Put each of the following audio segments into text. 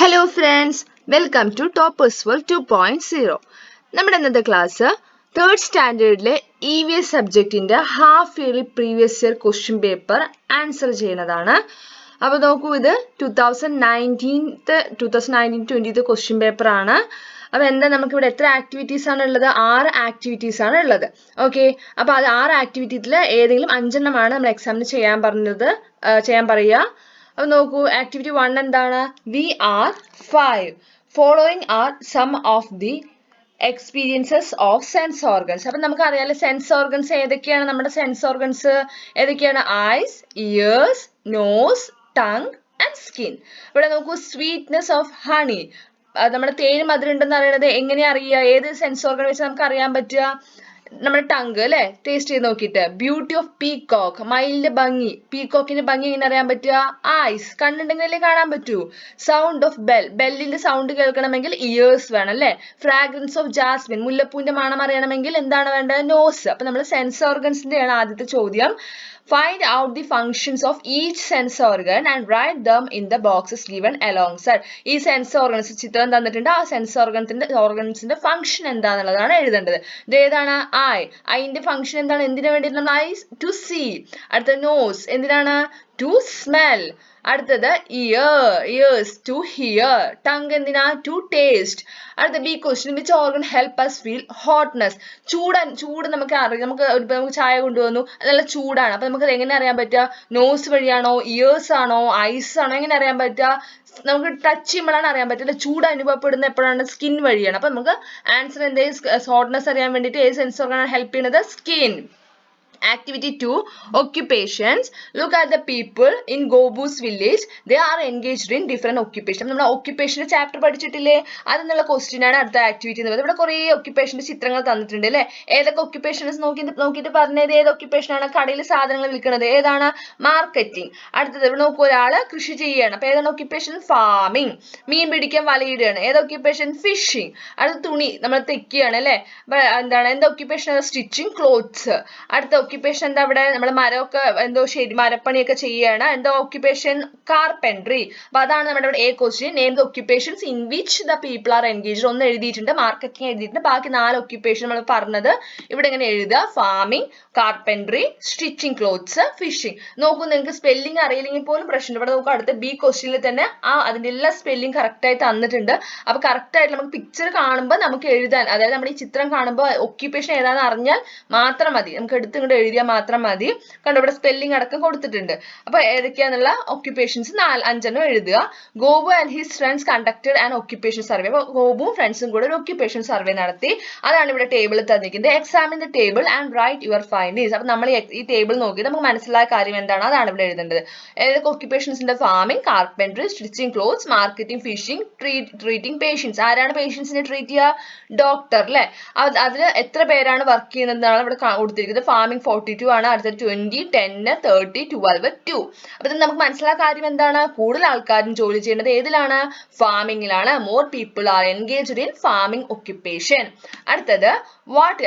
Hello friends, welcome to Toppers World 2.0. നമ്മുടെ ഇന്നത്തെ class third സ്റ്റാൻഡേർഡിലെ EVS സബ്ജക്റ്റിന്റെ half yearly previous year question paper answer ചെയ്യുന്നതാണ്. അപ്പോൾ നോക്കൂ, ഇത് 2019-20 ക്വസ്റ്റ്യൻ പേപ്പർ ആണ്. അപ്പോൾ എന്താ, നമുക്കിവിടെ എത്ര ആക്ടിവിറ്റീസ് ആണ് ഉള്ളത്? 6 ആക്ടിവിറ്റീസ് ആണ് ഉള്ളത്. ഓക്കെ, അപ്പോൾ അത് 6 ആക്ടിവിറ്റിയിൽ ഏതെങ്കിലും 5 എണ്ണമാണ് നമ്മൾ എക്സാമിന് ചെയ്യാൻ പറയുക. അപ്പോൾ നോക്കൂ, ആക്ടിവിറ്റി 1 എന്താണ്? We are 5. Following are some of the experiences of sense organs. അപ്പം നമുക്കറിയാലോ സെൻസ് ഓർഗൻസ് ഏതൊക്കെയാണ്? നമ്മുടെ സെൻസ് ഓർഗൻസ് ഏതൊക്കെയാണ്? Eyes, ears, nose, tongue and skin. ഇവിടെ നോക്കൂ, സ്വീറ്റ്നെസ് ഓഫ് ഹണി, നമ്മുടെ തേന് മധുരം ഉണ്ടെന്ന് അറിയണത് എങ്ങനെയാ അറിയുക? ഏത് സെൻസ് ഓർഗൻ വെച്ച് നമുക്ക് അറിയാൻ പറ്റുക? നമ്മുടെ ടങ്ക് അല്ലെ, ടേസ്റ്റ് ചെയ്ത് നോക്കിയിട്ട്. ബ്യൂട്ടി ഓഫ് പീകോക്ക്, മയിലിന്റെ ഭംഗി, പീകോക്കിന്റെ ഭംഗി എങ്ങനെ അറിയാൻ പറ്റുക? ഐസ്, കണ്ണുണ്ടെങ്കിലല്ലേ കാണാൻ പറ്റൂ. സൗണ്ട് ഓഫ് ബെൽ, ബെല്ലിന്റെ സൗണ്ട് കേൾക്കണമെങ്കിൽ ഇയേഴ്സ് വേണം അല്ലെ. ഫ്രാഗ്രൻസ് ഓഫ് ജാസ്മിൻ, മുല്ലപ്പൂവിന്റെ മണം അറിയണമെങ്കിൽ എന്താണ് വേണ്ടത്? നോസ്. അപ്പൊ നമ്മൾ സെൻസ് ഓർഗൻസിന്റെയാണ് ആദ്യത്തെ ചോദ്യം. Find out the functions of each sense organ and write them in the boxes given alongside. ഈ സെൻസ് ഓർഗൻസ് ചിത്രം തന്നിട്ടുണ്ട്. ആ സെൻസ് ഓർഗൻസിന്റെ ഫംഗ്ഷൻ എന്താണെന്നുള്ളതാണ് എഴുതേണ്ടത്. ഇത് ഏതാണ്? ഐന്റെ ഫംഗ്ഷൻ എന്താണ്? എന്തിനു വേണ്ടി? നമ്മൾ ഐ ടു സീ. അടുത്ത നോസ് എന്തിനാണ്? To smell. അടുത്തത് ഇയേഴ്സ് ടു ഹിയർ. ടങ് എന്തിനാ? To taste. അടുത്ത B question, which organ help us feel hotness. ചൂട് നമുക്ക് അറിയാം. നമുക്ക് ചായ കൊണ്ടുവന്നു, നല്ല ചൂടാണ്. അപ്പൊ നമുക്ക് എങ്ങനെ അറിയാൻ പറ്റുക? നോസ് വഴിയാണോ, ഇയേഴ്സ് ആണോ, ഐസ് ആണോ? എങ്ങനെ അറിയാൻ പറ്റുക? നമുക്ക് ടച്ച് ചെയ്യുമ്പോഴാണ് അറിയാൻ പറ്റില്ല. ചൂട് അനുഭവപ്പെടുന്ന എപ്പോഴാണ്? സ്കിൻ വഴിയാണ്. അപ്പൊ നമുക്ക് ആൻസർ എന്തെങ്കിലും ഹോട്ട്നെസ് അറിയാൻ വേണ്ടിയിട്ട് ഏത് സെൻസ് ഓർഗനാണ് ഹെൽപ്പ് ചെയ്യുന്നത്? Skin. Activity 2, occupations. Look at the people in Gobu's village. They are engaged in different occupations. നമ്മൾ occupation ചാപ്റ്റർ പഠിച്ചിട്ടില്ലേ? അതിനുള്ള ക്വസ്റ്റ്യൻ ആണ് അടുത്ത ആക്ടിവിറ്റി എന്ന് പറയുന്നത്. ഇവിടെ കുറേ ഒക്യുപ്പേഷന്റെ ചിത്രങ്ങൾ തന്നിട്ടുണ്ട് അല്ലേ? ഏതൊക്കെ ഒക്യുപ്പേഷൻസ് നോക്കിയിട്ട് പറഞ്ഞത് ഏത് ഒക്യുപ്പേഷൻ ആണ്? കടയിൽ സാധനങ്ങൾ വിൽക്കുന്നത് ഏതാണ്? മാർക്കറ്റിംഗ്. അടുത്തത് ഇവിടെ നോക്കൂ, ഒരാള് കൃഷി ചെയ്യുകയാണ്. അപ്പൊ ഏതാണ് ഒക്യുപ്പേഷൻ? ഫാമിംഗ്. മീൻ പിടിക്കാൻ വലയിടുകയാണ്. ഏത് ഒക്യുപ്പേഷൻ? ഫിഷിംഗ്. അടുത്ത തുണി നമ്മൾ തെക്കുകയാണ് അല്ലെ? എന്താണ്? എന്താ ഒക്യുപ്പേഷൻ? Stitching clothes. അടുത്ത occupation എന്താ? അവിടെ നമ്മൾ മരമൊക്കെ മരപ്പണിയൊക്കെ ചെയ്യുകയാണ്. എന്താ occupation? കാർപെൻട്രി. അപ്പൊ അതാണ് നമ്മുടെ ഇവിടെ A question. Name the occupations in which the people are engaged. ഒന്ന് എഴുതിയിട്ടുണ്ട്, മാർക്കറ്റിംഗ് എഴുതിയിട്ടുണ്ട്. ബാക്കി 4 occupation നമ്മൾ പറഞ്ഞത് ഇവിടെ ഇങ്ങനെ എഴുതുക. Farming, carpentry, stitching clothes, fishing. നോക്കൂ, നിങ്ങൾക്ക് സ്പെല്ലിംഗ് അറിയില്ലെങ്കിൽ പോലും പ്രശ്നം. ഇവിടെ നോക്കൂ, അടുത്ത ബി ക്വസ്റ്റ്യനിൽ തന്നെ അതിന്റെ എല്ലാ സ്പെല്ലിംഗ് കറക്റ്റ് ആയി തന്നിട്ടുണ്ട്. അപ്പൊ കറക്റ്റ് ആയിട്ട് നമുക്ക് പിക്ചർ കാണുമ്പോൾ നമുക്ക് എഴുതാൻ, അതായത് നമ്മുടെ ഈ ചിത്രം കാണുമ്പോൾ ഒക്യുപ്പേഷൻ ഏതാണെന്ന് അറിഞ്ഞാൽ മാത്രം മതി. നമുക്ക് എടുത്ത് ഇങ്ങോട്ട് എഴുതിയാൽ മാത്രം മതി. കണ്ടോ, ഇവിടെ സ്പെല്ലിംഗ് അടക്കം കൊടുത്തിട്ടുണ്ട്. അപ്പൊ ഏതൊക്കെയാന്നുള്ള ഒക്യുപ്പേഷൻസ് 5 എഴുതുക. Gopu and his friends conducted an occupation survey. അപ്പൊ ഗോപുവും ഫ്രണ്ട്സും കൂടെ ഒരു ഒക്യുപ്പേഷൻ സർവേ നടത്തി. അതാണ് ഇവിടെ ടേബിളിൽ തന്നിരിക്കുന്നത്. Examine the table and write your findings. അപ്പൊ നമ്മൾ ഈ ടേബിൾ നോക്കി നമുക്ക് മനസ്സിലായ കാര്യം എന്താണ് അതാണ് ഇവിടെ എഴുതേണ്ടത്. ഏതൊക്കെ ഒക്യുപ്പേഷൻസിന്റെ? Farming, carpentry, stitching clothes, marketing, fishing, treating patients. ആരാണ് പേഷ്യൻസിനെ ട്രീറ്റ് ചെയ്യുക? ഡോക്ടർ അല്ലെ. അതിൽ എത്ര പേരാണ് വർക്ക് ചെയ്യുന്നതാണ് ഇവിടെ കൊടുത്തിരിക്കുന്നത്. ഫാമിംഗ് 42 ആണ്. അടുത്തത് 20, 10, 30, 12, 2. അപ്പൊ ഇത് നമുക്ക് മനസ്സിലായ കാര്യം എന്താണ്? കൂടുതൽ ആൾക്കാരും ജോലി ചെയ്യുന്നത് ഏതിലാണ്? ഫാമിംഗിലാണ്. More people are engaged in farming occupation. അടുത്തത്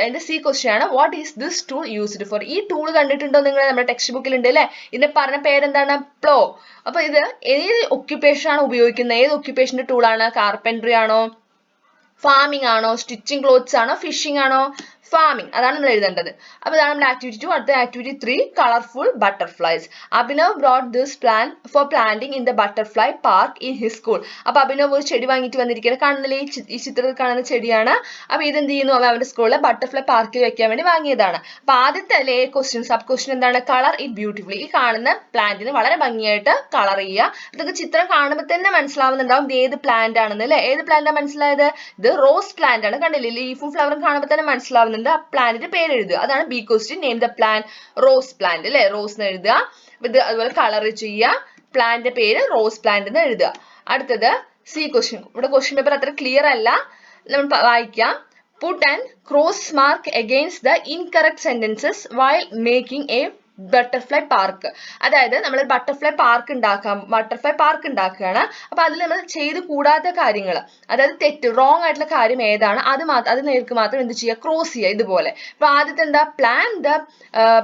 അതിന്റെ സി ക്വസ്റ്റ്യൻ ആണ്. What is this tool used for? ഈ ടൂൾ കണ്ടിട്ടുണ്ടോ നിങ്ങൾ? നമ്മുടെ ടെക്സ്റ്റ് ബുക്കിൽ ഉണ്ട് അല്ലെ? ഇതിന്റെ പറഞ്ഞ പേരെന്താണ്? പ്ലോ. അപ്പൊ ഇത് ഏത് ഒക്യുപ്പേഷൻ ആണ് ഉപയോഗിക്കുന്നത്? ഏത് ഒക്യുപ്പേഷന്റെ ടൂൾ ആണ്? കാർപെൻട്രി ആണോ, ഫാമിംഗ് ആണോ, സ്റ്റിച്ചിങ് ക്ലോത്ത്സ് ആണോ, ഫിഷിംഗ് ആണോ? ഫാമിംഗ്. അതാണ് നമ്മൾ എഴുതേണ്ടത്. അപ്പൊ ഇതാണ് നമ്മുടെ ആക്ടിവിറ്റി 2. അടുത്ത activity 3, colourful butterflies. Abhinav brought this plan for planting in the butterfly park in his school. അപ്പൊ അഭിനവ് ഒരു ചെടി വാങ്ങിയിട്ട് വന്നിരിക്കുന്നത്. കാണുന്നില്ലേ, ഈ ചിത്രത്തിൽ കാണുന്ന ചെടിയാണ്. അപ്പൊ ഇതെന്ത് ചെയ്യുന്നു? അവന്റെ സ്കൂളിലെ ബട്ടർഫ്ലൈ പാർക്കിൽ വെക്കാൻ വേണ്ടി വാങ്ങിയതാണ്. അപ്പൊ ആദ്യത്തെ ക്വസ്റ്റ്യൻ, സബ് ക്വസ്റ്റ്യൻ എന്താണ്? Colour it beautifully. ഈ കാണുന്ന പ്ലാന്റിന് വളരെ ഭംഗിയായിട്ട് കളർ ചെയ്യുക. ഇതൊക്കെ ചിത്രം കാണുമ്പോൾ തന്നെ മനസ്സിലാവുന്നുണ്ടാവും ഇത് ഏത് പ്ലാന്റ് ആണെന്ന് അല്ലെ? ഏത് പ്ലാന്റാണ് മനസ്സിലായത്? ഇത് റോസ് പ്ലാന്റ് ആണ്. കണ്ടില്ലേ, ലീഫും ഫ്ലവറും കാണുമ്പോൾ തന്നെ മനസ്സിലാവുന്നുണ്ട്. ആ പ്ലാന്റിന്റെ പേര് എഴുതുക. അതാണ് B question. Name the plant. Rose plant അല്ലെ? റോസ് എന്ന് എഴുതുക. ഇത് അതുപോലെ കളർ ചെയ്യുക. പ്ലാന്റിന്റെ പേര് റോസ് പ്ലാന്റ് എന്ന് എഴുതുക. അടുത്തത് സി ക്വസ്റ്റ്യൻ. ഇവിടെ ക്വസ്റ്റ്യൻ പേപ്പർ അത്ര ക്ലിയർ അല്ല, നമ്മൾ വായിക്കാം. Put an cross mark against the incorrect sentences while making a butterfly park. അതായത് നമ്മൾ ബട്ടർഫ്ലൈ പാർക്ക് ഉണ്ടാക്കുകയാണ്. അപ്പൊ അതിൽ നമ്മൾ ചെയ്ത് കൂടാത്ത കാര്യങ്ങൾ, അതായത് തെറ്റ് റോങ് ആയിട്ടുള്ള കാര്യം ഏതാണ് അത് നേർക്ക് മാത്രം എന്ത് ചെയ്യുക, ക്രോസ് ചെയ്യുക ഇതുപോലെ. അപ്പൊ ആദ്യത്തെ എന്താ,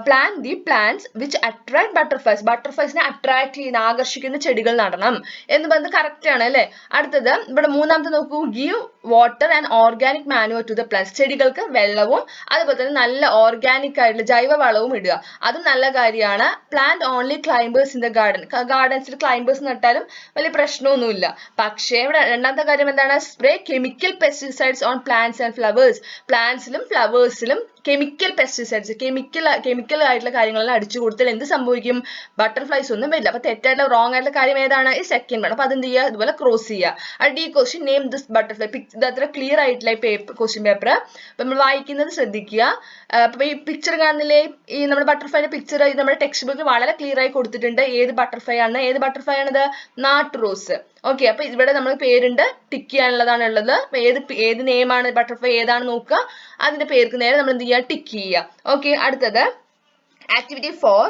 plan the plants which attract ബട്ടർഫ്ലൈസിനെ അട്രാക്ട് ചെയ്യുന്ന ആകർഷിക്കുന്ന ചെടികൾ നടണം എന്ന് പറഞ്ഞത് കറക്റ്റ് ആണ് അല്ലെ. അടുത്തത് ഇവിടെ മൂന്നാമത്തെ നോക്കൂ, give water and organic manure to the plants. ചെടികൾക്ക് വെള്ളവും അതുപോലെ തന്നെ നല്ല ഓർഗാനിക് ആയിട്ടുള്ള ജൈവ വളവും ഇടുക, അതും നല്ല കാര്യമാണ്. Plant only climbers in the ഗാർഡൻസിൽ ക്ലൈംബേഴ്സ് നട്ടാലും വലിയ പ്രശ്നമൊന്നുമില്ല. പക്ഷേ ഇവിടെ രണ്ടാമത്തെ കാര്യം എന്താണ്, spray chemical pesticides on plants and flowers. പ്ലാന്റ്സിലും ഫ്ലവേഴ്സിലും കെമിക്കൽ പെസ്റ്റിസൈഡ്സ്, കെമിക്കൽ ആയിട്ടുള്ള കാര്യങ്ങളെല്ലാം അടിച്ചു കൊടുത്താൽ എന്ത് സംഭവിക്കും, ബട്ടർഫ്ലൈസ് ഒന്നും വരില്ല. അപ്പൊ തെറ്റായിട്ടുള്ള റോങ് ആയിട്ടുള്ള കാര്യം ഏതാണ്, ഈ സെക്കൻഡ് വൺ. അപ്പൊ അതെന്ത് ചെയ്യുക, ഇതുപോലെ ക്രോസ് ചെയ്യുക. ഈ ക്വസ്റ്റ്യൻ നെയിം ദിസ് ബട്ടർഫ്ലൈ. ഇത് അത്ര ക്ലിയർ ആയിട്ടില്ല ക്വസ്റ്റ്യൻ പേപ്പർ. അപ്പൊ നമ്മൾ വായിക്കുന്നത് ശ്രദ്ധിക്കുക. അപ്പൊ ഈ പിക്ചർ കാണുന്നില്ലേ, ഈ നമ്മുടെ ബട്ടർഫ്ലൈന്റെ പിക്ചർ നമ്മുടെ ടെക്സ്റ്റ് ബുക്കിൽ വളരെ ക്ലിയർ ആയി കൊടുത്തിട്ടുണ്ട്. ഏത് ബട്ടർഫ്ലൈ ആണിത്, നാട്ട് റോസ്. ഓക്കെ, അപ്പൊ ഇവിടെ നമ്മൾ പേരുണ്ട്, ടിക്ക് ചെയ്യാനുള്ളതാണ് ഉള്ളത്. ഏത് നെയിമാണ് ബട്ടർഫ്ലൈ ഏതാണ് നോക്കുക, അതിന്റെ പേർക്ക് നേരെ നമ്മൾ എന്ത് ചെയ്യുക, ടിക്ക് ചെയ്യുക. ഓക്കെ, അടുത്തത് ആക്ടിവിറ്റി 4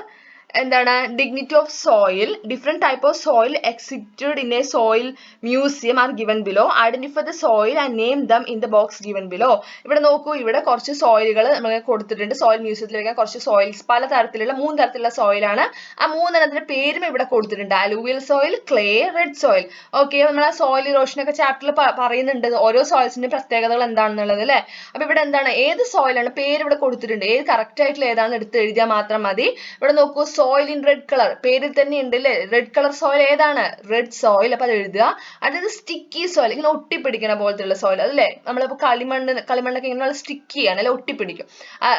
എന്താണ്, dignity of soil. Different type of soil existed in A soil museum R given below. Identify the soil and name them in the box given below. ഇവിടെ നോക്കൂ, ഇവിടെ കുറച്ച് സോയിലുകൾ നമുക്ക് കൊടുത്തിട്ടുണ്ട്. സോയിൽ മ്യൂസിയത്തിൽ വെക്കാൻ കുറച്ച് സോയിൽസ്, പല തരത്തിലുള്ള 3 തരത്തിലുള്ള സോയിലാണ്. ആ 3 പേരും ഇവിടെ കൊടുത്തിട്ടുണ്ട്. Alluvial soil, clay, red soil. Okay, നമ്മൾ ആ സോയിൽ ഇറോഷൻ ഒക്കെ ചാപ്റ്ററിൽ പറയുന്നുണ്ട് ഓരോ സോയിൽസിന്റെ പ്രത്യേകതകൾ എന്താണെന്നുള്ളത് അല്ലെ. അപ്പൊ ഇവിടെ എന്താണ്, ഏത് സോയിലാണ് പേര് ഇവിടെ കൊടുത്തിട്ടുണ്ട്, ഏത് കറക്റ്റ് ആയിട്ടുള്ള ഏതാണെന്ന് എടുത്ത് എഴുതിയാൽ മാത്രം മതി. ഇവിടെ നോക്കൂ, സോയിൽ ഇൻ റെഡ് കളർ, പേരിൽ തന്നെ ഉണ്ട് അല്ലേ, റെഡ് കളർ സോയിൽ ഏതാണ്, റെഡ് സോയിൽ. അപ്പൊ അത് എഴുതുക. അടുത്തത് സ്റ്റിക്കി സോയിൽ, ഇങ്ങനെ ഒട്ടിപ്പിടിക്കുന്ന പോലത്തെ സോയിൽ, അതല്ലേ നമ്മളിപ്പോ കളിമണ്ണൊക്കെ ഇങ്ങനെ സ്റ്റിക്കിയാണ് അല്ലെ, ഒട്ടിപ്പിടിക്കും.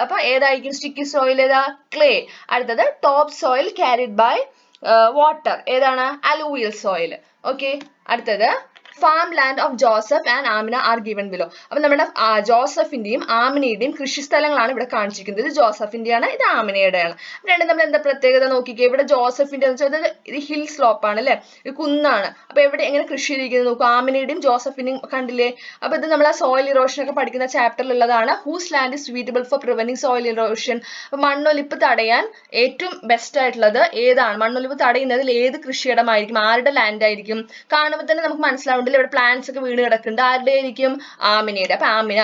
അപ്പൊ ഏതായിരിക്കും സ്റ്റിക്കി സോയിൽ, ഏതാ, ക്ലേ. അടുത്തത് top soil carried by water, ഏതാണ്, അലൂവിയൽ സോയിൽ. ഓക്കെ, അടുത്തത് farm land of Joseph and Amina are given below. അപ്പൊ നമ്മുടെ ജോസഫിന്റെയും ആമിനയുടെയും കൃഷിസ്ഥലങ്ങളാണ് ഇവിടെ കാണിച്ചിരിക്കുന്നത്. ഇത് ജോസഫിന്റെയാണ്, ഇത് ആമിനയുടെയാണ്. രണ്ടും നമ്മൾ എന്താ പ്രത്യേകത നോക്കിക്കേ. ഇവിടെ ജോസഫിന്റെ ഇത് ഹിൽ സ്ലോപ്പ് ആണ് അല്ലെ, ഇത് കുന്നാണ്. അപ്പൊ എവിടെ എങ്ങനെ കൃഷി ചെയ്തിരിക്കുന്നത് നോക്കൂ, ആമിനയുടെയും ജോസഫിന്റെയും കണ്ടില്ലേ. അപ്പൊ ഇത് നമ്മൾ ആ സോയിൽ ഇറോഷൻ ഒക്കെ പഠിക്കുന്ന ചാപ്റ്ററിൽ ഉള്ളതാണ്. Whose land is suitable for preventing soil erosion. അപ്പൊ മണ്ണൊലിപ്പ് തടയാൻ ഏറ്റവും ബെസ്റ്റ് ആയിട്ടുള്ളത് ഏതാണ്, മണ്ണൊലിപ്പ് തടയുന്നതിൽ ഏത് കൃഷിയിടമായിരിക്കും, ആരുടെ ലാൻഡ് ആയിരിക്കും. കാണുമ്പോൾ തന്നെ നമുക്ക് മനസ്സിലാവും ഇവിടെ പ്ലാന്റ്സ് ഒക്കെ വീണ് കിടക്കുന്നുണ്ട്, ആരുടെ ആയിരിക്കും, ആമിനയുടെ. അപ്പൊ Amina,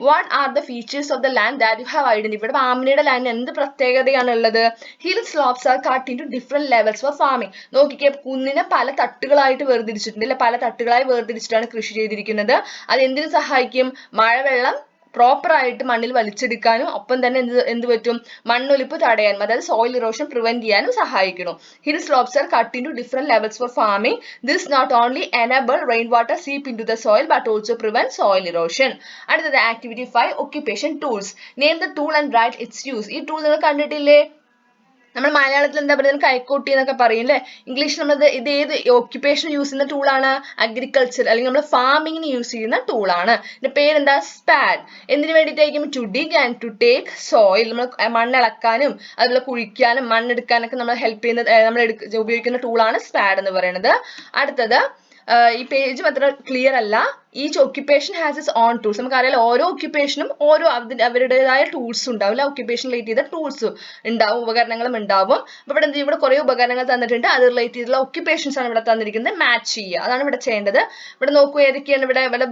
what are the features of the land that you have identified. അപ്പൊ ആമിനയുടെ ലാൻഡിന് എന്ത് പ്രത്യേകതയാണ് ഉള്ളത്, hill slopes are cut into different levels for farming. നോക്കിക്കേ, കുന്നിനെ പല തട്ടുകളായിട്ട് വേർതിരിച്ചിട്ടുണ്ട് അല്ലെ, പല തട്ടുകളായി വേർതിരിച്ചിട്ടാണ് കൃഷി ചെയ്തിരിക്കുന്നത്. അത് എന്തിനു സഹായിക്കും, മഴവെള്ളം പ്രോപ്പർ ആയിട്ട് മണ്ണിൽ വലിച്ചെടുക്കാനും ഒപ്പം തന്നെ എന്ത് പറ്റും, മണ്ണൊലിപ്പ് തടയാനും, അതായത് സോയിൽ ഇറോഷൻ പ്രിവെന്റ് ചെയ്യാനും സഹായിക്കണം. Hill slopes are cut into different levels for farming. This not only enable rain water seep into the soil but also prevent soil erosion. അടുത്തത് activity 5 occupation tools. Name the tool and write its use. ഈ tool നിങ്ങൾ കണ്ടിട്ടില്ലേ, നമ്മൾ മലയാളത്തിൽ എന്താ പറയുക, കൈക്കോട്ടി എന്നൊക്കെ പറയും അല്ലെ. ഇംഗ്ലീഷിൽ നമ്മൾ ഇത് ഏത് ഒക്യുപ്പേഷൻ യൂസ് ചെയ്യുന്ന ടൂളാണ്, അഗ്രികൾച്ചർ അല്ലെങ്കിൽ നമ്മൾ ഫാമിങ്ങിന് യൂസ് ചെയ്യുന്ന ടൂളാണ്. ഇതിന്റെ പേരെന്താ, സ്പാഡ്. എന്തിനു വേണ്ടിയിട്ടായിരിക്കും, to dig and to take soil. നമ്മൾ മണ്ണിളക്കാനും അതുപോലെ കുഴിക്കാനും മണ്ണെടുക്കാനൊക്കെ നമ്മൾ ഹെൽപ്പ് ചെയ്യുന്ന നമ്മൾ ഉപയോഗിക്കുന്ന ടൂളാണ് സ്പാഡ് എന്ന് പറയുന്നത്. അടുത്തത് ഈ പേജും അത്ര ക്ലിയർ അല്ല. Each occupation has it's on tools. നമുക്കറിയാം ഓരോ ഒക്യുപ്പേഷനും ഓരോ അവരുടേതായ ടൂൾസ് ഉണ്ടാവില്ല, ഒക്യുപ്പേഷൻ റിലേറ്റ് ചെയ്ത ടൂൾസ് ഉണ്ടാവും, ഉപകരണങ്ങളും ഉണ്ടാവും. അപ്പൊ ഇവിടെ കുറെ ഉപകരണങ്ങൾ തന്നിട്ടുണ്ട്, അത് റിലേറ്റ് ചെയ്തിട്ടുള്ള ഒക്യുപ്പേഷൻസ് ആണ് ഇവിടെ തന്നിരിക്കുന്നത്. മാച്ച് ചെയ്യുക, അതാണ് ഇവിടെ ചെയ്യേണ്ടത്. ഇവിടെ നോക്കൂ, ഏതൊക്കെയാണ് ഇവിടെ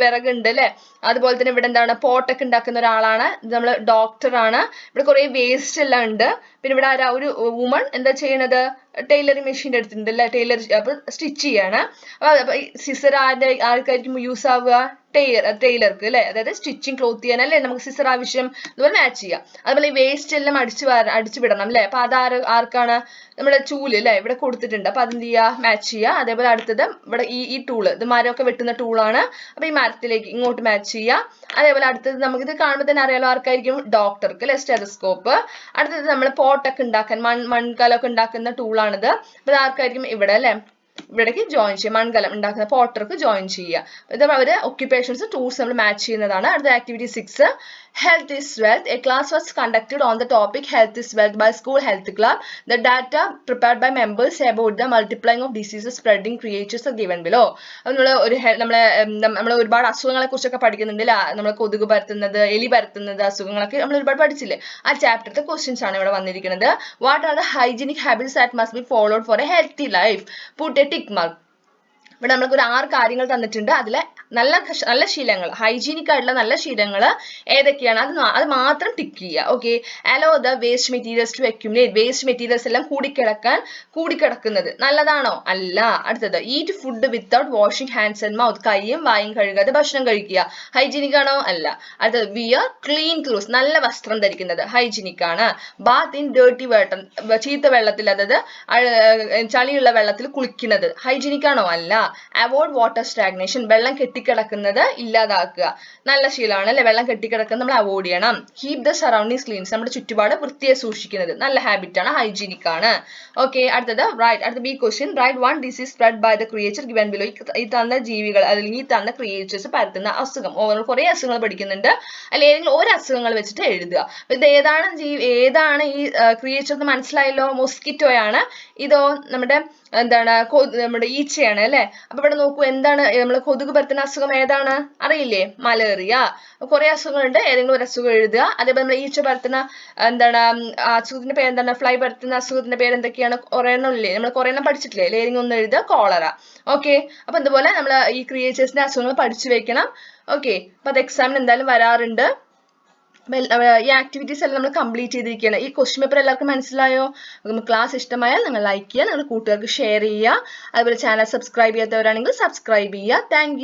വിറകുണ്ട് അല്ലെ. അതുപോലെ തന്നെ ഇവിടെ എന്താണ്, പോട്ടൊക്കെ ഉണ്ടാക്കുന്ന ഒരാളാണ്, നമ്മൾ ഡോക്ടറാണ്. ഇവിടെ കുറെ വേസ്റ്റ് എല്ലാം ഉണ്ട്. പിന്നെ ഇവിടെ ഒരു വുമൺ എന്താ ചെയ്യണത്, ടൈലറിംഗ് മെഷീൻ്റെ എടുത്തിട്ടുണ്ട് അല്ലെ, അപ്പൊ സ്റ്റിച്ച് ചെയ്യാണ്. അപ്പൊ സിസർ ആർക്കായിരിക്കും യൂസ് ആവുക, ടൈലർക്ക് അല്ലെ, അതായത് സ്റ്റിച്ചിങ് ക്ലോത്ത് ചെയ്യാനല്ലേ നമുക്ക് സിസർ ആവശ്യം. അതുപോലെ മാച്ച് ചെയ്യാം. അതുപോലെ ഈ വേസ്റ്റ് എല്ലാം അടിച്ചു വിടണം അല്ലെ. അപ്പൊ അത് ആർക്കാണ്, നമ്മുടെ ചൂല് അല്ലെ ഇവിടെ കൊടുത്തിട്ടുണ്ട്. അപ്പൊ അതെന്ത് ചെയ്യുക, മാച്ച് ചെയ്യുക. അതേപോലെ അടുത്തത് ഇവിടെ ഈ ടൂള്, ഇത് മരമൊക്കെ വെട്ടുന്ന ടൂളാണ്. അപ്പൊ ഈ മരത്തിലേക്ക് ഇങ്ങോട്ട് മാച്ച് ചെയ്യുക. അതേപോലെ അടുത്തത് നമുക്കിത് കാണുമ്പോൾ തന്നെ അറിയാലോ ആർക്കായിരിക്കും, ഡോക്ടർക്ക് അല്ലെ, സ്റ്റെതസ്കോപ്പ്. അടുത്തത് നമ്മൾ പോട്ടൊക്കെ ഉണ്ടാക്കാൻ മൺകലമൊക്കെ ഉണ്ടാക്കുന്ന ടൂളാണിത്. അപ്പൊ ഇത് ആർക്കായിരിക്കും, ഇവിടെ അല്ലെ ഇവിടേക്ക് ജോയിൻ ചെയ്യുക. മൺകലം ഉണ്ടാക്കുന്ന പോട്ടർക്ക് ജോയിൻ ചെയ്യുക. ഇത് അവർ ഒക്യുപ്പേഷൻസ് ടൂൾസ് നമ്മൾ മാച്ച് ചെയ്യുന്നതാണ്. അടുത്ത activity 6 Health is Wealth. A class was conducted on the topic Health is Wealth by School Health Club. The data prepared by members about the multiplying of diseases spreading creatures are given below. നമ്മൾ ഒരുപാട് അസുഖങ്ങളെ കുറിച്ചൊക്കെ പഠിക്കുന്നുണ്ട്. നമ്മൾ കൊതുക് പരത്തുന്നത്, എലി പരത്തുന്നത് അസുഖങ്ങളൊക്കെ നമ്മൾ ഒരുപാട് പഠിച്ചില്ലേ? ആ ചാപ്റ്ററിലെ ക്വസ്റ്റ്യൻസ് ആണ് ഇവിടെ വന്നിരിക്കുന്നത്. What are the hygienic habits that must be followed four A healthy life? Put a tick mark. ഇവിടെ നമ്മൾക്ക് ഒരു 6 കാര്യങ്ങൾ തന്നിട്ടുണ്ട്. അതിലെ നല്ല ശീലങ്ങൾ, ഹൈജീനിക് ആയിട്ടുള്ള നല്ല ശീലങ്ങൾ ഏതൊക്കെയാണ് അത് മാത്രം ടിക്ക് ചെയ്യുക. Okay. Allow the waste materials to accumulate. Waste materials എല്ലാം കൂടിക്കിടക്കുന്നത് നല്ലതാണോ? അല്ല. അടുത്തത് eat food without washing hands and mouth. കൈയും വായും കഴുകാതെ ഭക്ഷണം കഴിക്കുക. ഹൈജീനിക് ആണോ? അല്ല. അടുത്തത് വിയർ ക്ലീൻ ക്ലോത്ത്സ്. നല്ല വസ്ത്രം ധരിക്കുന്നത് ഹൈജീനിക് ആണ്. Bath in dirty water. ചീത്ത വെള്ളത്തിൽ, അതായത് ചളിയുള്ള വെള്ളത്തിൽ കുളിക്കുന്നത് ഹൈജീനിക് ആണോ? അല്ല. Avoid water stagnation. വെള്ളം കെട്ടിക്കിടക്കുന്നത് ഇല്ലാതാക്കുക. നല്ല ശീലമാണ് അല്ലെ? വെള്ളം കെട്ടിക്കിടക്കുന്നത് നമ്മൾ അവോയ്ഡ് ചെയ്യണം. Keep the surroundings clean. നമ്മുടെ ചുറ്റുപാട് വൃത്തിയായി സൂക്ഷിക്കുന്നത് നല്ല ഹാബിറ്റ് ആണ്, ഹൈജീനിക് ആണ്. ഓക്കെ. അടുത്തത് അടുത്ത B question. Write one disease spread by the creature given below. ഈ തന്ന ജീവികൾ അല്ലെങ്കിൽ ഈ തന്ന ക്രിയേച്ചേഴ്സ് പരത്തുന്ന അസുഖം. കുറെ അസുഖങ്ങൾ പഠിക്കുന്നുണ്ട്. അല്ലെങ്കിൽ ഏതെങ്കിലും ഒരു അസുഖങ്ങൾ വെച്ചിട്ട് എഴുതുക. ഇത് ഏതാണ് ഈ ക്രിയേച്ചർ എന്ന് മനസ്സിലായല്ലോ? മൊസ്കിറ്റോയാണ്. ഇതോ നമ്മുടെ ഈച്ചയാണ് അല്ലെ? അപ്പൊ ഇവിടെ നോക്കൂ, എന്താണ് നമ്മൾ കൊതുക് പരത്തുന്ന അസുഖം ഏതാണ് അറിയില്ലേ? മലേറിയ. കുറെ അസുഖങ്ങളുണ്ട്, ഏതെങ്കിലും ഒരു അസുഖം എഴുതുക. അതേപോലെ നമ്മൾ ഈച്ച പരത്തുന്ന അസുഖത്തിന്റെ പേര് എന്താണ്? ഫ്ലൈ പരത്തുന്ന അസുഖത്തിന്റെ പേര് എന്തൊക്കെയാണ്? കുറെണ്ണം ഇല്ലേ? നമ്മൾ കുറെണ്ണം പഠിച്ചിട്ടില്ലേ? ഏതെങ്കിലും ഒന്ന് എഴുതുക. കോളറ. ഓക്കെ. അപ്പൊ ഇതുപോലെ നമ്മൾ ഈ ക്രിയേച്ചേഴ്സിന്റെ അസുഖങ്ങൾ പഠിച്ചു വെക്കണം. ഓക്കെ. അപ്പൊ അത് എക്സാമിന് എന്തായാലും വരാറുണ്ട്. ഈ ആക്ടിവിറ്റീസ് എല്ലാം നമ്മൾ കംപ്ലീറ്റ് ചെയ്തിരിക്കുകയാണ്. ഈ ക്വസ്റ്റ്യൻ പേപ്പർ എല്ലാവർക്കും മനസ്സിലായോ? ക്ലാസ് ഇഷ്ടമായാൽ നിങ്ങൾ ലൈക്ക് ചെയ്യുക, നിങ്ങളുടെ കൂട്ടുകാർക്ക് ഷെയർ ചെയ്യുക. അതുപോലെ ചാനൽ സബ്സ്ക്രൈബ് ചെയ്യാത്തവരാണെങ്കിൽ സബ്സ്ക്രൈബ് ചെയ്യുക. താങ്ക്